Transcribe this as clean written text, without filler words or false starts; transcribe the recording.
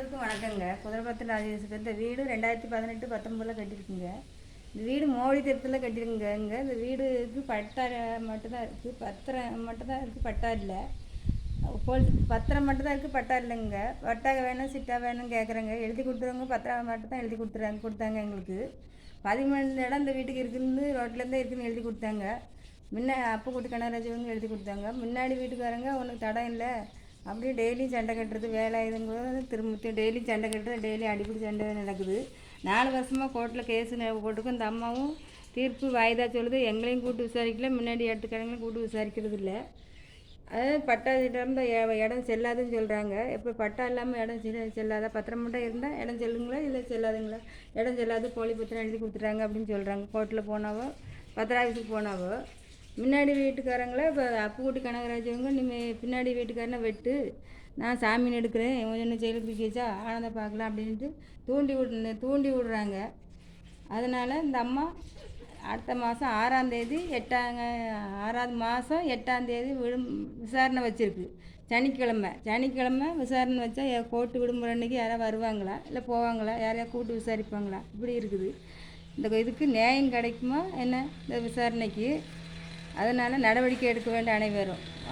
அனைவருக்கும் வணக்கங்க. குதிரைப்பத்து ராஜேஸ்வரி இந்த வீடு 2018, 19 கட்டியிருக்குங்க. இந்த வீடு மோடி திருத்தத்தில் கட்டியிருக்குங்க. இங்கே இந்த வீடுக்கு பட்டா மட்டும்தான் இருக்குது, பத்திரம் மட்டும்தான் இருக்குது, பட்டா இல்லை. பத்திரம் மட்டும்தான் இருக்குது, பட்டா இல்லைங்க. பட்டா வேணும், சிட்டா வேணும் கேட்குறேங்க. எழுதி கொடுத்துருவங்க, பத்திரம் மட்டும் தான் எழுதி கொடுத்தாங்க எங்களுக்கு. 13 இடம் இந்த வீட்டுக்கு இருக்குதுன்னு ரோட்லேருந்தே இருக்குதுன்னு எழுதி கொடுத்தாங்க. அப்போ கூட்டு கனகராஜவங்க எழுதி கொடுத்தாங்க. முன்னாடி வீட்டுக்காரங்க ஒன்றும் தடம் இல்லை, அப்படியே டெய்லியும் சண்டை கட்டுறது வேலை இதுங்க, திரும்ப டெய்லியும் சண்டை கட்டுறது, டெய்லியும் அடிப்படி சண்டை நடக்குது. 4 வருஷமாக கோர்ட்டில் கேஸு போட்டுக்கும். இந்த அம்மாவும் தீர்ப்பு வாய்தா சொல்லுது. எங்களையும் கூட்டு விசாரிக்கல, முன்னாடி இடத்துக்காரங்களையும் கூட்டு விசாரிக்கிறது இல்லை. அதாவது பட்டா இருந்தால் இடம் செல்லாதுன்னு சொல்கிறாங்க. இப்போ பட்டா இல்லாமல் இடம் செல்லாதா? பத்திரம் மட்டும் இருந்தால் இடம் செல்லுங்களா இல்லை செல்லாதுங்களா? இடம் செல்லாது, போலி பத்திரம் எழுதி கொடுத்துட்றாங்க அப்படின்னு சொல்கிறாங்க. கோர்ட்டில் போனாவோ பத்திர ஆஃபீஸுக்கு போனாவோ. முன்னாடி வீட்டுக்காரங்கள இப்போ அப்புக்குட்டி கனகராஜவங்க நீங்கள் பின்னாடி வீட்டுக்காரனை வெட்டு, நான் சாமின்னு எடுக்கிறேன், கொஞ்சம் ஜெயிலுக்கு தூக்கி வச்சா ஆனந்தம் பார்க்கலாம் அப்படின்ட்டு தூண்டி விடுறாங்க. அதனால் இந்த அம்மா அடுத்த மாதம் 6ஆம் தேதி 6ஆவது மாதம் 8ஆம் தேதி விசாரணை வச்சுருக்கு. சனிக்கிழமை விசாரணை வச்சா கோர்ட்டு விடுமுறை அன்றைக்கி யாராவது வருவாங்களா இல்லை போவாங்களா, யாரையா கூப்பிட்டு விசாரிப்பாங்களா, இப்படி இருக்குது. இந்த இதுக்கு நியாயம் கிடைக்குமா என்ன இந்த விசாரணைக்கு? அதனால் நடவடிக்கை எடுக்க வேண்டிய அனைவரும்